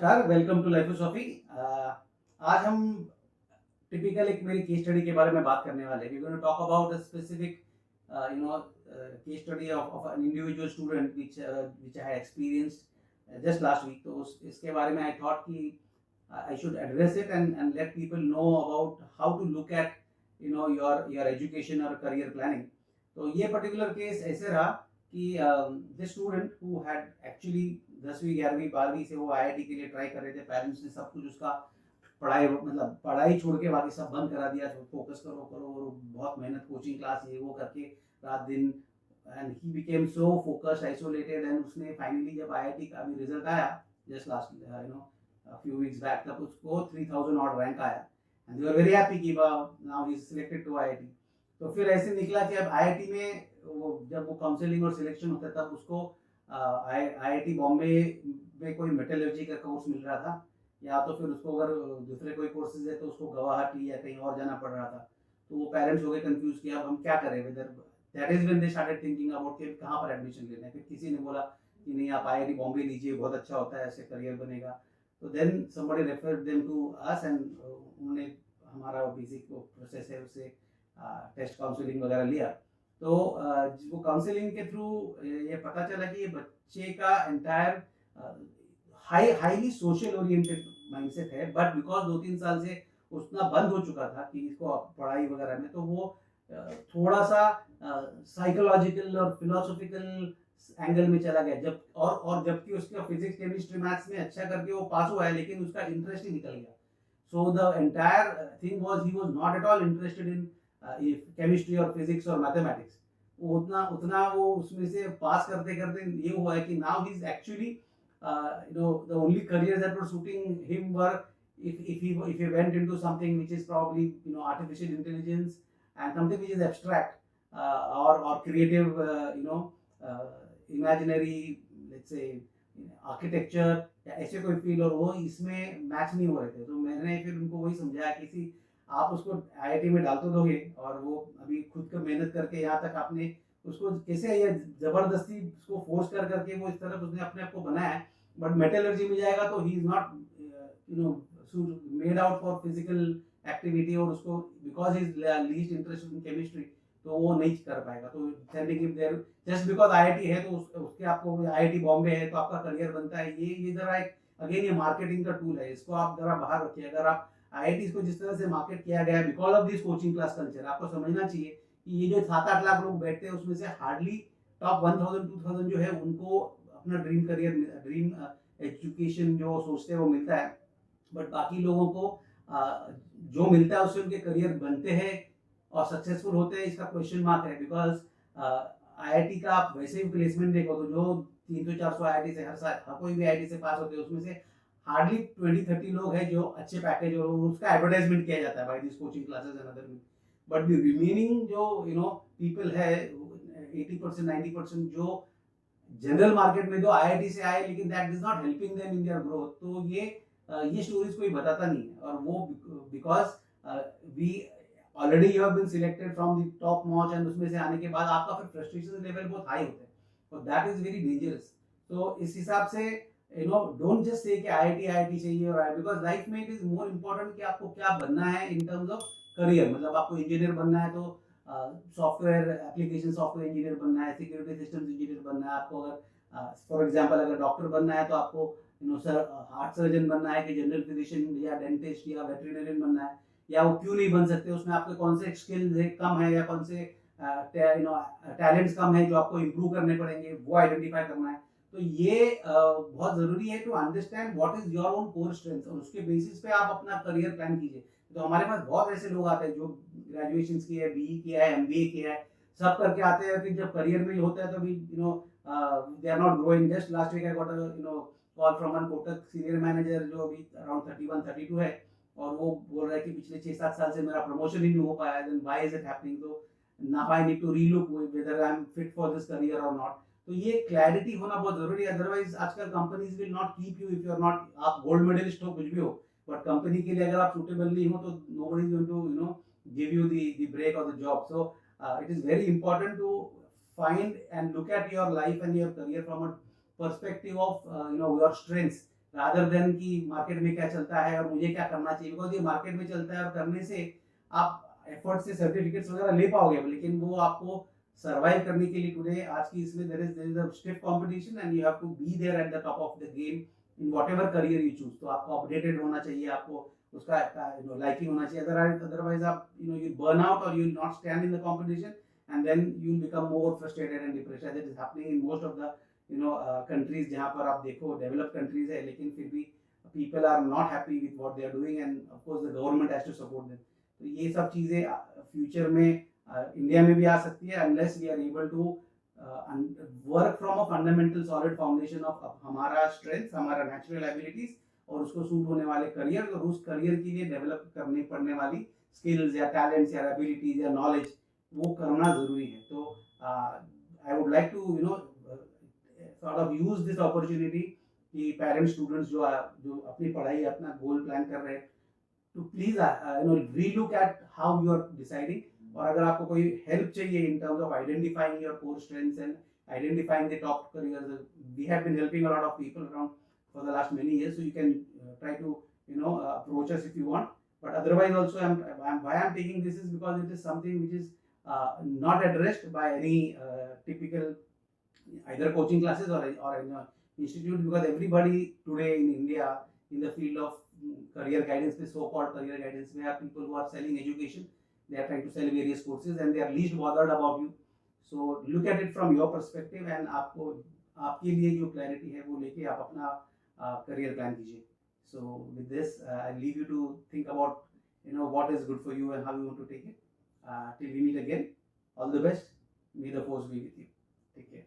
नमस्कार, welcome to लाइफोसॉफी। आज हम टिपिकल एक मेरी केस स्टडी के बारे में बात करने वाले हैं। We going to talk about a specific case study of an individual student which I experienced just last week. तो इसके बारे में आई थॉट कि I should address it and let people know about how to look at your education और career planning. तो ये particular case ऐसे रहा कि this student who had actually 10वीं 11वीं 12वीं से वो आईआईटी के लिए ट्राई कर रहे थे। पेरेंट्स ने सब कुछ उसका पढ़ाई छोड़ के बाकी सब बंद करा दिया। फोकस करो करो और बहुत मेहनत, कोचिंग क्लास ये वो करके रात दिन, and he became so focused, isolated. And उसने फाइनली जब आईआईटी का भी रिजल्ट आया just last few weeks back, तब उसको 3000 ऑड रैंक आया and they were very happy कि now he is selected to IIT. तो फिर ऐसे निकला कि अब आईआईटी में जब वो काउंसलिंग और सिलेक्शन होता है तब उसको आईआईटी बॉम्बे में कोई मेटलर्जी का कोर्स मिल रहा था, या तो फिर उसको अगर दूसरे कोई कोर्सेज है तो उसको गुवाहाटी या कहीं और जाना पड़ रहा था। तो वो पेरेंट्स हो गए कंफ्यूज कि अब हम क्या करें। Whether that is when they started thinking about कि कहाँ पर एडमिशन लेना है। फिर किसी ने बोला कि नहीं, आप आईआईटी बॉम्बे लीजिए, बहुत अच्छा होता है, ऐसे करियर बनेगा। तो then somebody referred them to us and उन्होंने हमारा बेसिक प्रोसेस है उससे टेस्ट काउंसलिंग वगैरह लिया। तो वो काउंसलिंग के थ्रू ये पता चला कि ये बच्चे का entire highly social oriented mindset है, बट बिकॉज 2-3 साल से उतना बंद हो चुका था कि इसको पढ़ाई वगैरह में, तो वो थोड़ा सा साइकोलॉजिकल और फिलोसॉफिकल एंगल में चला गया। जबकि उसका फिजिक्स केमिस्ट्री मैथ्स में अच्छा करके वो पास हुआ है, लेकिन उसका इंटरेस्ट ही निकल गया। So the entire thing was he was not at all interested in chemistry और फिजिक्स और मैथमेटिक्स। वो उतना वो उसमें से पास करते करते ये हुआ है कि now he is actually the only careers that were suiting him were if he went into something which is probably artificial intelligence and something which is abstract, or creative, imaginary, let's say architecture या ऐसे कोई field, और वो इसमें match नहीं हो रहे थे। तो मैंने फिर उनको वही समझाया कि आप उसको आईआईटी में डाल तो दोगे, और वो अभी खुद का मेहनत करके यहाँ तक आपने उसको कैसे ये जबरदस्ती उसको फोर्स कर करके वो इस तरफ उसने अपने आप को बनाया है। बट मेटलर्जी में जाएगा तो he is not made out for physical activity, और उसको because he is least interested in chemistry तो वो नहीं कर पाएगा। तो जस्ट बिकॉज आईआईटी है तो उसके आपको आईआईटी बॉम्बे है तो आपका करियर बनता है। ये जरा एक अगेन ये मार्केटिंग का टूल है, इसको आप जरा बाहर रखिए। अगर आप आईआईटी को जिस तरह से मार्केट किया गया है because of this coaching class culture, आपको समझना चाहिए कि ये जो 7-8 लाख लोग बैठते हैं उसमें से हार्डली टॉप 1000-2000 जो है उनको अपना ड्रीम करियर, ड्रीम एजुकेशन जो सोचते हैं वो मिलता है। बट बाकी लोगों को जो मिलता है उससे उनके करियर बनते हैं और सक्सेसफुल होते हैं, इसका क्वेश्चन मार्क है। बिकॉज आईआईटी का आप वैसे भी प्लेसमेंट देखो तो जो 300-400 आईआईटी से हर साल कोई भी आईआईटी से पास होते हैं उसमें से हार्डली 20-30 लोग हैं जो अच्छे पैकेज और उसका एडवर्टाइजमेंट किया जाता है by this coaching classes and other. But the remaining जो पीपल है 80% 90% जो जनरल मार्केट में जो आईआईटी से आए लेकिन that is not helping them in their growth. तो ये स्टोरीज कोई बताता नहीं है, और वो because we already you have been selected from the top notch, and उसमें से आने के बाद आपका फिर फ्रस्ट्रेशन लेवल बहुत हाई होता है, और दैट इज वेरी डेंजरस। तो इस हिसाब से डोंट जस्ट से कि आईआईटी चाहिए, और बिकॉज लाइफ में इट इज मोर इम्पोर्टेंट कि आपको क्या बनना है इन टर्म्स ऑफ करियर। मतलब आपको इंजीनियर बनना है तो सॉफ्टवेयर एप्लीकेशन सॉफ्टवेयर इंजीनियर बनना है, सिक्योरिटी सिस्टम्स इंजीनियर बनना है। आपको अगर फॉर एग्जांपल अगर डॉक्टर बनना है तो आपको हार्ट सर्जन बनना है कि जनरल फिजिशियन या डेंटिस्ट या वेटरिनरियन बनना है, या वो क्यों नहीं बन सकते, उसमें आपके कौन से स्किल्स है कम है या कौन से टैलेंट्स कम है जो आपको इम्प्रूव करने पड़ेंगे, वो आइडेंटिफाई करना है। तो ये बहुत जरूरी है to understand what is your own core strength, और उसके बेसिस पे आप अपना करियर प्लान कीजिए। तो हमारे पास बहुत ऐसे लोग आते हैं जो ग्रेजुएशन किए है, बीई किया है, एमबीए किया है, सब करके आते हैं, फिर जब करियर में होता है तो भी they are not growing. Just last week I got call from one Kotak senior manager जो अभी अराउंड 31-32 है, और वो बोल रहा है कि पिछले 6-7 साल से मेरा प्रमोशन ही नहीं हो पाया। Then why is it happening? तो now I need to relook whether I am fit for this career और नॉट। तो ये क्लैरिटी होना बहुत जरूरी है, अदरवाइज आजकल companies will not keep you if you are not, आप गोल्ड मेडलिस्ट हो कुछ भी हो, बट कंपनी के लिए अगर आप सूटेबल नहीं हो तो nobody is going to give you the break or the job. So it is very important to find and look at your life and your career from a perspective of your strengths, rather than कि market में क्या चलता है और मुझे क्या करना चाहिए, बिकॉज ये मार्केट में चलता है और करने से आप एफर्ट से सर्टिफिकेट्स वगैरह ले पाओगे, लेकिन वो आपको सर्वाइव करने के लिए टुडे आज की इसमें there is a stiff competition and you have to be there at the top of the game in whatever career you choose. तो आपको अपडेटेड होना चाहिए, आपको उसका लाइकिंग होना चाहिए, अदरवाइज आप यू बर्न आउट और you not stand in the competition and then you will become more frustrated and depressed, as it is happening in most of the countries जहाँ पर आप देखो डेवलप्ड कंट्रीज है, लेकिन फिर भी people are not happy with what they are doing and of course the government has to support them। तो ये सब चीज़ें फ्यूचर में इंडिया में भी आ सकती है unless we are able to work from a fundamental solid foundation of हमारा strength, हमारा natural abilities और उसको सूट होने वाले करियर, और उस करियर के लिए डेवलप करने पड़ने वाली स्किल्स या टैलेंट्स या एबिलिटीज या नॉलेज वो करना जरूरी है। तो I would like to sort of use this opportunity कि पेरेंट्स स्टूडेंट्स जो अपनी पढ़ाई अपना गोल प्लान कर रहे हैं to please relook at how you are deciding. और अगर आपको कोई हेल्प चाहिए in terms of identifying your core strengths and identifying the top careers, we have been helping a lot of people around for the last many years, so you can try to approach us if you want. But otherwise also why I'm taking this is because it is something which is not addressed by any typical either coaching classes or in institute, because everybody today in India in the field of career guidance, the so called career guidance, we have people who are selling education, they are trying to sell various courses and they are least bothered about you. So look at it from your perspective and आपको आपके लिए जो clarity है वो लेके आप अपना career plan कीजिए। So with this I leave you to think about what is good for you and how you want to take it. Till we meet again, all the best. May the force be with you. Take care.